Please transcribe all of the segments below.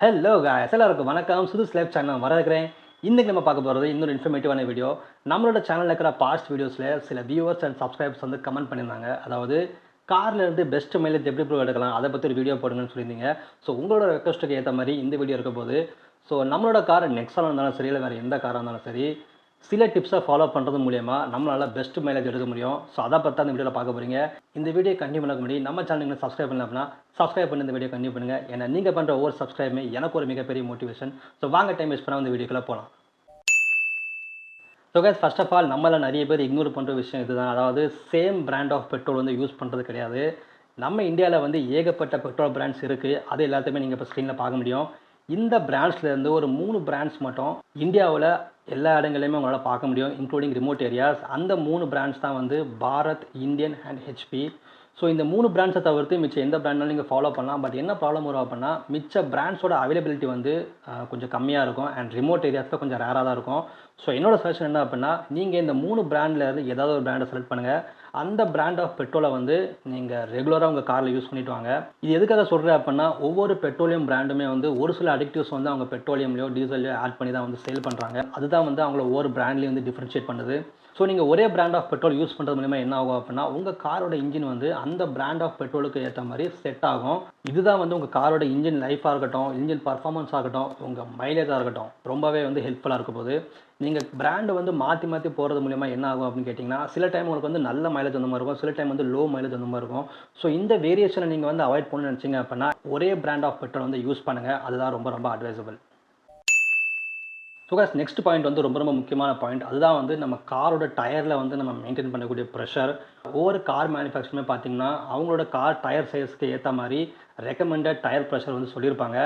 Hello guys எல்லாருக்கும் வணக்கம். சுது slave channel வரவேற்கிறேன். இன்னைக்கு நம்ம பார்க்க போகிறது இன்னொரு இன்ஃபர்மேட்டிவான வீடியோ. நம்மளோட சேனலில் இருக்கிற பாஸ்ட் வீடியோஸில் சில வியூவர்ஸ் அண்ட் சப்ஸ்கிரைபர்ஸ் வந்து கமெண்ட் பண்ணியிருந்தாங்க. அதாவது காரில் இருந்து பெஸ்ட் மைலேஜ் எப்படி ப்ரூவ் எடுக்கலாம் அதை பற்றி ஒரு வீடியோ போடுங்கன்னு சொல்லியிருந்தீங்க. ஸோ உங்களோட ரெக்வஸ்ட்டுக்கு ஏற்ற மாதிரி இந்த வீடியோ இருக்க போது. ஸோ நம்மளோட கார் நெக்ஸானாக இருந்தாலும் சரி, இல்லை வேறு எந்த காராக இருந்தாலும் சரி, சில டிப்ஸை ஃபாலோ பண்ணுறது மூலிமா நம்மளால் பெஸ்ட் மைலேஜ் எடுக்க முடியும். ஸோ அதை பற்றி அந்த வீடியோவில் பார்க்க போகிறீங்க. இந்த வீடியோ கண்டினியூ பண்ண முடியும். நம்ம சேனலுக்கு சப்ஸ்கிரைப் பண்ணல அப்படின்னா சப்ஸ்கிரைப் பண்ணி இந்த வீடியோ கண்டினியூ பண்ணுங்கள். ஏன்னா நீங்கள் பண்ணுற ஒவ்வொரு சப்ஸ்கிரைபுமே எனக்கு ஒரு மிகப்பெரிய மோட்டிவேஷன். ஸோ வாங்க டைம் வேஸ்ட் பண்ணால் இந்த வீடியோக்குள்ளே போகலாம். So guys, first of all நம்மள நிறைய பேர் இக்னோர் பண்ணுற விஷயம் இதுதான். அதாவது சேம் பிராண்ட் ஆஃப் பெட்ரோல் வந்து யூஸ் பண்ணுறது கிடையாது. நம்ம இந்தியாவில் வந்து ஏகப்பட்ட பெட்ரோல் பிராண்ட்ஸ் இருக்குது. அது எல்லாத்தையுமே நீங்கள் இப்போ ஸ்க்ரீனில் பார்க்க முடியும். இந்த பிராண்ட்ஸ்லேருந்து ஒரு 3 பிராண்ட்ஸ் மட்டும் இந்தியாவில் எல்லா இடங்களையுமே உங்களால் பார்க்க முடியும், இன்க்ளூடிங் ரிமோட் ஏரியாஸ். அந்த 3 பிராண்ட்ஸ் தான் வந்து Bharat, Indian and HP. So இந்த 3 பிராண்ட்ஸை தவிர்த்து மிச்சம் எந்த பிராண்டாலும் நீங்கள் ஃபாலோ பண்ணலாம். பட் என்ன ப்ராப்ளம் வரும் அப்படின்னா, மிச்ச பிராண்ட்ஸோட அவைலபிலிட்டி வந்து கொஞ்சம் கம்மியாக இருக்கும் அண்ட் ரிமோட் ஏரியாஸில் கொஞ்சம் ரேராக தான் இருக்கும். ஸோ என்னோட சஜஷன் என்ன அப்படின்னா, நீங்கள் இந்த 3 பிராண்ட்லேருந்து ஏதாவது ஒரு பிராண்டை செலக்ட் பண்ணுங்கள். அந்த பிராண்ட் ஆஃப் பெட்ரோலை வந்து நீங்கள் ரெகுலராக உங்கள் காரில் யூஸ் பண்ணிட்டு வாங்க. இது எதுக்காக சொல்கிறேன் அப்படின்னா, ஒவ்வொரு பெட்ரோலியம் பிராண்டுமே வந்து ஒரு சில அடிக்டிவ்ஸ் வந்து அவங்க பெட்ரோலியம்லையோ டீசல்லையோ ஆட் பண்ணி தான் வந்து சேல் பண்ணுறாங்க. அதுதான் வந்து அவங்கள ஒவ்வொரு பிராண்ட்லேயும் வந்து டிஃப்ரென்ஷியேட் பண்ணுது. ஸோ நீங்கள் ஒரே பிராண்ட் ஆஃப் பெட்ரோல் யூஸ் பண்ணுறது மூலிமா என்ன ஆகும் அப்படின்னா, உங்கள் காரோட இன்ஜின் வந்து அந்த பிராண்ட் ஆஃப் பெட்ரோலுக்கு ஏற்ற மாதிரி செட் ஆகும். இதுதான் வந்து உங்கள் காரோட இன்ஜின் லைஃபாக இருக்கட்டும், இன்ஜின் பர்ஃபார்மன்ஸ் ஆகட்டும், உங்கள் மைலேஜாக இருக்கட்டும், ரொம்பவே வந்து ஹெல்ப்ஃபுல்லாக இருக்க போது. நீங்கள் பிராண்டு வந்து மாற்றி மாற்றி போகிறது மூலிமா என்ன ஆகும் அப்படின்னு கேட்டிங்கன்னா, சில டைம் உங்களுக்கு வந்து நல்ல மைலேஜ் அந்த மாதிரி இருக்கும், சில டைம் வந்து லோ மைலேஜ் அந்த மாதிரி இருக்கும். ஸோ இந்த வேரியேஷனை நீங்கள் வந்து அவாய்ட் பண்ணணும்னு நினச்சிங்க அப்படின்னா, ஒரே பிராண்ட் ஆஃப் பெட்ரோல் வந்து யூஸ் பண்ணுங்கள். அதுதான் ரொம்ப ரொம்ப advisable. So guys, next point வந்து ரொம்ப ரொம்ப முக்கியமான பாயிண்ட். அதுதான் வந்து நம்ம காரோட டயரில் வந்து நம்ம மெயின்டைன் பண்ணக்கூடிய ப்ரெஷர். ஒவ்வொரு கார் மேனுஃபேக்சருமே பார்த்தீங்கன்னா அவங்களோட கார் டயர் சைஸ்க்கு ஏற்ற மாதிரி ரெக்கமெண்டட் டயர் ப்ரெஷர் வந்து சொல்லியிருப்பாங்க.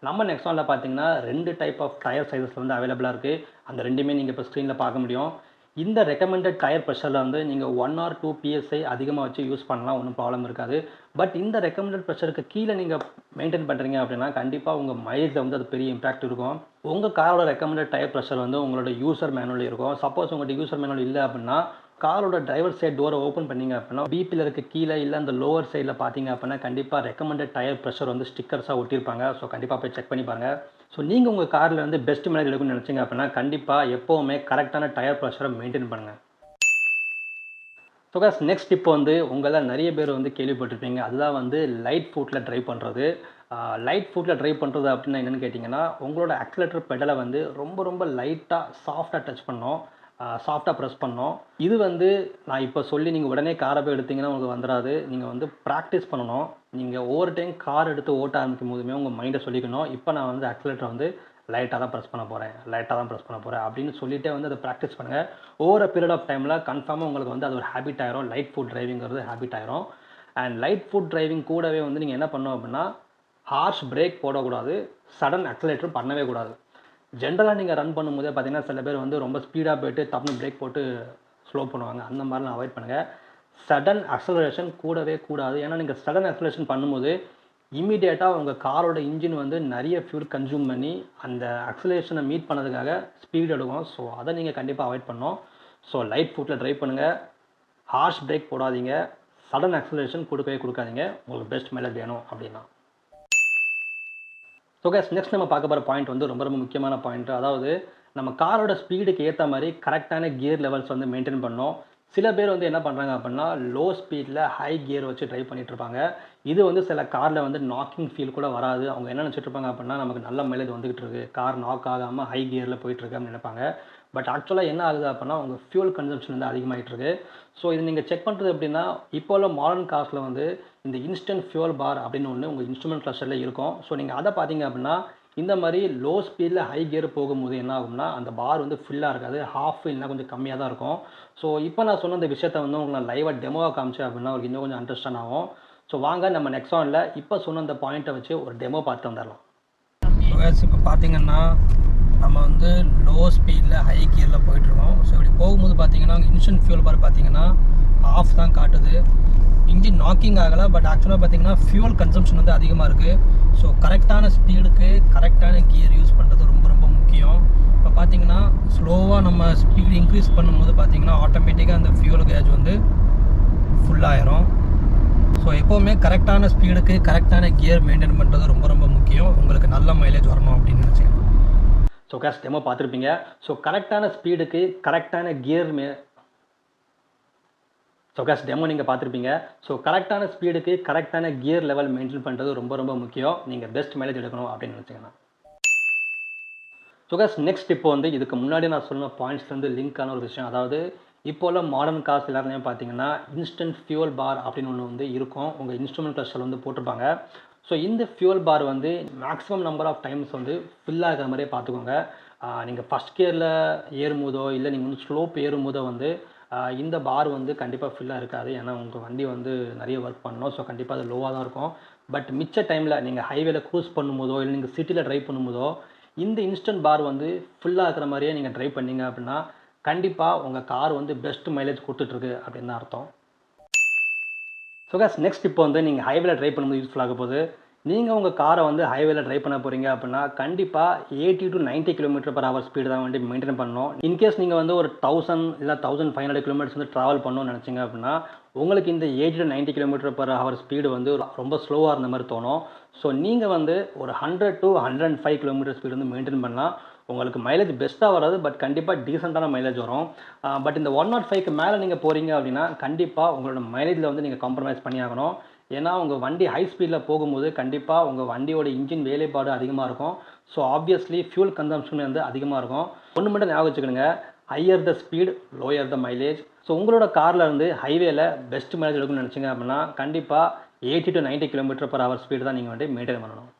நம்ம நெக்ஸானில் பார்த்தீங்கன்னா 2 டைப் ஆஃப் டயர் சைஸஸ் வந்து அவைலபிளாக இருக்குது. அந்த ரெண்டுமே நீங்கள் இப்போ ஸ்க்ரீனில் பார்க்க முடியும். இந்த ரெக்கமெண்டட் டயர் ப்ரெஷரில் வந்து நீங்கள் 1 or 2 PSI அதிகமாக வச்சு யூஸ் பண்ணலாம், ஒன்றும் ப்ராப்ளம் இருக்காது. பட் இந்த ரெக்கமெண்டட் ப்ரெஷருக்கு கீழே நீங்கள் மெயின்டைன் பண்ணுறீங்க அப்படின்னா கண்டிப்பாக உங்கள் மைலேஜில் வந்து அது பெரிய இம்பாக்ட் இருக்கும். உங்கள் காரோட ரெக்கமெண்டட் டயர் ப்ரெஷர் வந்து உங்களோட யூசர் மேனுவல் இருக்கும். சப்போஸ் உங்கள்கிட்ட யூசர் மேனுவல் இல்லை அப்படின்னா, காரோட டிரைவர் சைட் டோரை ஓப்பன் பண்ணிங்க அப்படின்னா பிபியில் இருக்க கீழே இல்லை அந்த லோவர் சைடில் பார்த்தீங்க அப்படின்னா கண்டிப்பாக ரெக்கமெண்டட் டயர் ப்ரெஷர் வந்து ஸ்டிக்கர்ஸாக ஒட்டியிருப்பாங்க. ஸோ கண்டிப்பாக போய் செக் பண்ணி பாருங்கள். ஸோ நீங்கள் உங்கள் காரில் வந்து பெஸ்ட் மைலேஜ் எடுக்கணும்னு நினச்சிங்க அப்படின்னா கண்டிப்பாக எப்போவுமே கரெக்டான டயர் ப்ரெஷரை மெயின்டைன் பண்ணுங்கள். ஸோ கைஸ், நெக்ஸ்ட் இப்போ வந்து உங்களில் நிறைய பேர் வந்து கேள்விப்பட்டிருப்பீங்க. அதுதான் வந்து லைட் ஃபுட்டில் ட்ரைவ் பண்ணுறது. லைட் ஃபுட்டில் ட்ரைவ் பண்ணுறது அப்படின்னா என்னென்னு கேட்டிங்கன்னா, உங்களோட ஆக்சிலேட்டர் பெடலை வந்து ரொம்ப ரொம்ப லைட்டாக சாஃப்டாக டச் பண்ணோம், சாஃப்டாக ப்ரெஸ் பண்ணோம். இது வந்து நான் இப்போ சொல்லி நீங்கள் உடனே காரை போய் எடுத்திங்கன்னா உங்களுக்கு வந்துடாது. நீங்கள் வந்து ப்ராக்டிஸ் பண்ணணும். நீங்கள் ஒவ்வொரு டைம் கார் எடுத்து ஓட்ட ஆரம்பிக்கும் போதுமே உங்கள் மைண்டை சொல்லிக்கணும், இப்போ நான் வந்து ஆக்சிலேட்டரை வந்து லைட்டாக தான் ப்ரெஸ் பண்ண போகிறேன் அப்படின்னு சொல்லிகிட்டே வந்து அதை ப்ராக்டிஸ் பண்ணுங்கள். ஓவர பீரியட் ஆஃப் டைமில் கன்ஃபார்மாக உங்களுக்கு வந்து அது ஒரு ஹேபிட் ஆயிரும். லைட் ஃபுட் டிரைவிங்கிறது ஹேபிட் ஆயிரும். அண்ட் லைட் ஃபுட் டிரைவிங் கூடவே வந்து நீங்கள் என்ன பண்ணணும் அப்படின்னா, ஹார்ஷ் பிரேக் போடக்கூடாது, சடன் ஆக்சிலேட்டரும் பண்ணவே கூடாது. ஜென்ரலாக நீங்கள் ரன் பண்ணும்போதே பார்த்தீங்கன்னா சில பேர் வந்து ரொம்ப ஸ்பீடாக போய்ட்டு டப்புனு பிரேக் போட்டு ஸ்லோ பண்ணுவாங்க. அந்த மாதிரிலாம் அவாய்ட் பண்ணுங்கள். சடன் அக்சலரேஷன் கூடவே கூடாது. ஏன்னா நீங்கள் சடன் அக்சலரேஷன் பண்ணும்போது இமீடியட்டாக உங்கள் காரோட இன்ஜின் வந்து நிறைய ஃபியூல் கன்சியூம் பண்ணி அந்த அக்சலரேஷனை மீட் பண்ணதுக்காக ஸ்பீட் எடுக்கும். ஸோ அதை நீங்கள் கண்டிப்பாக அவாய்ட் பண்ணணும். ஸோ லைட் ஃபுட்டில் ட்ரைவ் பண்ணுங்கள், ஹார்ஷ் பிரேக் போடாதீங்க, சடன் அக்சலரேஷன் கொடுக்காதீங்க உங்களுக்கு பெஸ்ட் மைலேஜ் வேணும் அப்படின்னா. ஸோ கைஸ், நெக்ஸ்ட் நம்ம பார்க்க போகிற பாயிண்ட் வந்து ரொம்ப ரொம்ப முக்கியமான பாயிண்ட். அதாவது நம்ம காரோட ஸ்பீடுக்கு ஏற்ற மாதிரி கரெக்டான கியர் லெவல்ஸ் வந்து மெயின்டைன் பண்ணணும். சில பேர் வந்து என்ன பண்ணுறாங்க அப்படின்னா, லோ ஸ்பீடில் ஹை கியர் வச்சு ட்ரைவ் பண்ணிகிட்ருப்பாங்க. இது வந்து சில காரில் வந்து நாக்கிங் ஃபீல் கூட வராது. அவங்க என்ன நினச்சிட்ருப்பாங்க அப்படின்னா, நமக்கு நல்ல மைலேஜ் வந்துகிட்டு இருக்குது, கார் நாக் ஆகாமல் ஹை கியரில் போயிட்டுருக்கு அப்படின்னு நினைப்பாங்க. பட் ஆக்சுவலாக என்ன ஆகுது அப்படின்னா, உங்கள் ஃபியூல் கன்சம்ஷன் வந்து அதிகமாகிட்டுருக்கு. ஸோ இது நீங்கள் செக் பண்ணுறது எப்படின்னா, இப்போ உள்ள மாடர்ன் கார்ஸில் வந்து இந்த இன்ஸ்டன்ட் ஃபியூல் பார் அப்படின்னு ஒன்று உங்கள் இன்ஸ்ட்ருமெண்ட் கிளஸ்டரில் இருக்கும். ஸோ நீங்கள் அதை பார்த்தீங்க அப்படின்னா, இந்த மாதிரி லோ ஸ்பீடில் ஹை கியர் போகும்போது என்ன ஆகும்னா, அந்த பார் வந்து ஃபுல்லாக இருக்காது, ஹாஃப் இல்லைனா கொஞ்சம் கம்மியாக தான் இருக்கும். ஸோ இப்போ நான் சொன்ன இந்த விஷயத்தை வந்து உங்களுக்கு நான் லைவாக டெமோவாக காமிச்சேன் அப்படின்னா உங்களுக்கு இன்னும் கொஞ்சம் அண்டர்ஸ்டாண்ட் ஆகும். ஸோ வாங்க நம்ம நெக்ஸானில் இப்போ சொன்ன அந்த பாயிண்ட்டை வச்சு ஒரு டெமோ பார்த்து வந்துடலாம். ஸோ இப்போ பார்த்தீங்கன்னா நம்ம வந்து லோ ஸ்பீடில் ஹை கியரில் போயிட்டுருக்கோம். ஸோ இப்படி போகும்போது பார்த்தீங்கன்னா இன்ஸ்டன்ட் ஃபியூல் பார் பார்த்தீங்கன்னா ஆஃப் தான் காட்டுது. இன்ஜின் நாக்கிங் ஆகலை, பட் ஆக்சுவலாக பார்த்தீங்கன்னா ஃபியூல் கன்சம்ஷன் வந்து அதிகமாக இருக்குது. ஸோ கரெக்டான ஸ்பீடுக்கு கரெக்டான கியர் யூஸ் பண்ணுறது ரொம்ப ரொம்ப முக்கியம். இப்போ பார்த்தீங்கன்னா ஸ்லோவாக நம்ம ஸ்பீடு இன்க்ரீஸ் பண்ணும்போது பார்த்தீங்கன்னா ஆட்டோமேட்டிக்காக அந்த ஃபியூல் கேஜ் வந்து ஃபுல்லாகிடும். ஸோ எப்போவுமே கரெக்டான ஸ்பீடுக்கு கரெக்டான கியர் மெயின்டைன் பண்ணுறது ரொம்ப ரொம்ப முக்கியம். உங்களுக்கு நல்ல மைலேஜ் வரணும் அப்படின்னு நினச்சிங்கன்னா. ஸோ கேஸ் டெமோ பார்த்துருப்பீங்க. ஸோ கரெக்டான ஸ்பீடுக்கு கரெக்டான கியர் நீங்கள் பார்த்துருப்பீங்க. ஸோ கரெக்டான ஸ்பீடுக்கு கரெக்டான கியர் லெவல் மெயின்டைன் பண்ணுறது ரொம்ப ரொம்ப முக்கியம். நீங்கள் பெஸ்ட் மைலேஜ் எடுக்கணும் அப்படின்னு நினச்சிங்கன்னா. ஸோ கேஸ் நெக்ஸ்ட் இப்போ வந்து இதுக்கு முன்னாடி நான் சொன்ன பாயிண்ட்ஸ்லேருந்து லிங்கான ஒரு விஷயம். அதாவது இப்போல மாடர்ன் கார்ஸ் எல்லாருமே பார்த்தீங்கன்னா இன்ஸ்டன்ட் ஃபியூல் பார் அப்படின்னு ஒன்று வந்து இருக்கும். உங்கள் இன்ஸ்ட்ருமெண்ட் கிளஸ்டரில் வந்து போட்டிருப்பாங்க. ஸோ இந்த ஃபியூல் பார் வந்து மேக்ஸிமம் நம்பர் ஆஃப் டைம்ஸ் வந்து ஃபில் ஆகிற மாதிரியே பார்த்துக்கோங்க. நீங்கள் ஃபஸ்ட் கியரில் ஏறும்போதோ இல்லை நீங்கள் வந்து ஸ்லோப் ஏறும்போதோ வந்து இந்த பார் வந்து கண்டிப்பாக ஃபில்லாக இருக்காது. ஏன்னா உங்கள் வண்டி வந்து நிறைய ஒர்க் பண்ணணும். ஸோ கண்டிப்பாக அது லோவாக தான் இருக்கும். பட் மிச்ச டைமில் நீங்கள் ஹைவேல க்ரூஸ் பண்ணும்போதோ இல்லை நீங்கள் சிட்டியில் ட்ரைவ் பண்ணும்போதோ இந்த இன்ஸ்டன்ட் பார் வந்து ஃபுல்லாக இருக்கிற மாதிரியே நீங்கள் ட்ரைவ் பண்ணிங்க அப்படின்னா கண்டிப்பாக உங்கள் கார் வந்து பெஸ்ட் மைலேஜ் கொடுத்துட்ருக்கு அப்படின்னு தான் அர்த்தம். ஸோ கேஸ் நெக்ஸ்ட் இப்போ வந்து நீங்கள் ஹைவேல ட்ரைவ் பண்ணும்போது யூஸ்ஃபுல்லாக போகுது. நீங்கள் உங்கள் காரை வந்து ஹைவேல ட்ரைவ் பண்ண போகிறீங்க அப்படின்னா கண்டிப்பாக 80 to 90 km/h ஸ்பீடு தான் வண்டி மெயின்டைன் பண்ணணும். இன்கேஸ் நீங்கள் வந்து ஒரு 1000 இல்லை 1500 கிலோமீட்டர்ஸ் வந்து ட்ராவல் பண்ணணும்னு நினச்சிங்க அப்படின்னா உங்களுக்கு இந்த 80 to 90 km/h ஸ்பீடு வந்து ரொம்ப ஸ்லோவாக இருந்த மாதிரி தோணும். ஸோ நீங்கள் வந்து ஒரு 100 to 105 km ஸ்பீடு வந்து மெயின்டைன் பண்ணலாம். உங்களுக்கு மைலேஜ் பெஸ்ட்டாக வராது. பட் கண்டிப்பாக டீசெண்டான மைலேஜ் வரும். பட் இந்த 105க்கு மேலே நீங்கள் போகிறீங்க அப்படின்னா கண்டிப்பாக உங்களோட மைலேஜில் வந்து நீங்கள் காம்ப்ரமைஸ் பண்ணி ஆகணும். ஏன்னா உங்கள் வண்டி ஹை ஸ்பீடில் போகும்போது கண்டிப்பாக உங்கள் வண்டியோட இன்ஜின் வேலைப்பாடு அதிகமாக இருக்கும். ஸோ ஆப்வியஸ்லி ஃபியூல் கன்சம்ஷன் வந்து அதிகமாக இருக்கும். ஒன்று மட்டும் ஞாபகம் வச்சுக்கணுங்க, higher the speed lower the mileage. So உங்களோட காரில் இருந்து ஹைவேல பெஸ்ட் மைலேஜ் எடுக்கணும்னு நினச்சிங்க அப்படின்னா கண்டிப்பாக 80 to 90 km/h ஸ்பீடு தான் நீங்கள் வந்து மெயின்டைன் பண்ணணும்.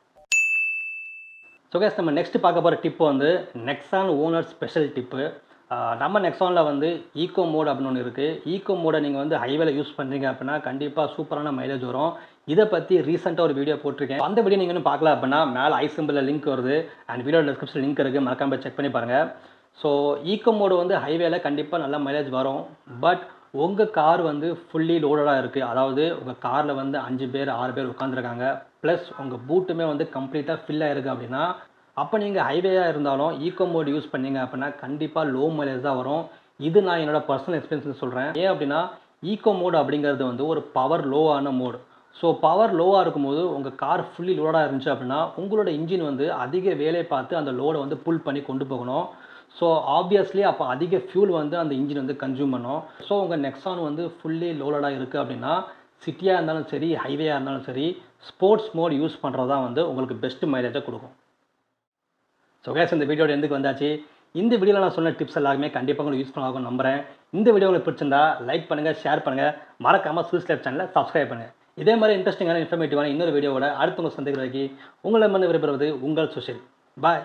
ஸோ கேஸ் நம்ம நெக்ஸ்ட் பார்க்க போகிற டிப்பு வந்து நெக்ஸான் ஓனர் ஸ்பெஷல் டிப்பு. நம்ம நெக்ஸானில் வந்து ஈக்கோ மோட் அப்படின்னு ஒன்று இருக்குது. ஈக்கோ மோடை நீங்கள் வந்து ஹைவேல யூஸ் பண்ணுறீங்க அப்படின்னா கண்டிப்பாக சூப்பரான மைலேஜ் வரும். இதை பற்றி ரீசெண்டாக ஒரு வீடியோ போட்டிருக்கேன். அந்த வீடியோ நீங்கள் இன்னும் பார்க்கல அப்படின்னா மேலே ஐ சிம்பிளில் லிங்க் வருது அண்ட் வீடியோ டிஸ்கிரிப்ஷன் லிங்க் இருக்குது, மறக்காம செக் பண்ணி பாருங்கள். ஸோ ஈக்கோ மோடு வந்து ஹைவேல கண்டிப்பாக நல்ல மைலேஜ் வரும். பட் உங்கள் கார் வந்து ஃபுல்லி லோடடாக இருக்குது. அதாவது உங்கள் காரில் வந்து 5 பேர் 6 பேர் உட்காந்துருக்காங்க. ப்ளஸ் உங்கள் பூட்டுமே வந்து கம்ப்ளீட்டாக ஃபில் ஆகிருக்கு அப்படின்னா அப்போ நீங்கள் ஹைவேயாக இருந்தாலும் ஈக்கோ மோட் யூஸ் பண்ணிங்க அப்படின்னா கண்டிப்பாக லோ மைலேஜ் தான் வரும். இது நான் என்னோட பர்சனல் எக்ஸ்பீரியன்ஸ் சொல்கிறேன். ஏன் அப்படின்னா ஈக்கோ மோட் அப்படிங்கிறது வந்து ஒரு பவர் லோவான மோடு. ஸோ பவர் லோவாக இருக்கும்போது உங்கள் கார் ஃபுல்லி லோடாக இருந்துச்சு அப்படின்னா உங்களோட இன்ஜின் வந்து அதிக வேலை பார்த்து அந்த லோடை வந்து புல் பண்ணி கொண்டு போகணும். ஸோ ஆப்வியஸ்லி அப்போ அதிக ஃபியூல் வந்து அந்த இன்ஜின் வந்து கன்சியூம் பண்ணும். ஸோ உங்கள் நெக்ஸான் வந்து ஃபுல்லி லோடடாக இருக்குது அப்படின்னா சிட்டியாக இருந்தாலும் சரி ஹைவேயாக இருந்தாலும் சரி ஸ்போர்ட்ஸ் மோட் யூஸ் பண்ணுறது தான் வந்து உங்களுக்கு பெஸ்ட் மைலேஜை கொடுக்கும். ஸோ கேஸ் இந்த வீடியோட எதுக்கு வந்தாச்சு. இந்த வீடியோவில் நான் சொன்ன டிப்ஸ் எல்லாருமே கண்டிப்பாக உங்களுக்கு யூஸ்ஃபுல் ஆகும் நம்புகிறேன். இந்த வீடியோ உங்களுக்கு பிடிச்சிருந்தா லைக் பண்ணுங்கள், ஷேர் பண்ணுங்கள், மறக்காமல் ஸ்விஸ் லைஃப் சேனலை சப்ஸ்கிரைப் பண்ணுங்கள். இதே மாதிரி இன்ட்ரெஸ்டிங்கான இன்ஃபர்மேட்டிவான இன்னொரு வீடியோவோட அடுத்த உங்கள் சந்திக்கிற வரைக்கும் உங்களை வந்து விரும்புவது உங்கள் சுஷில். பாய்.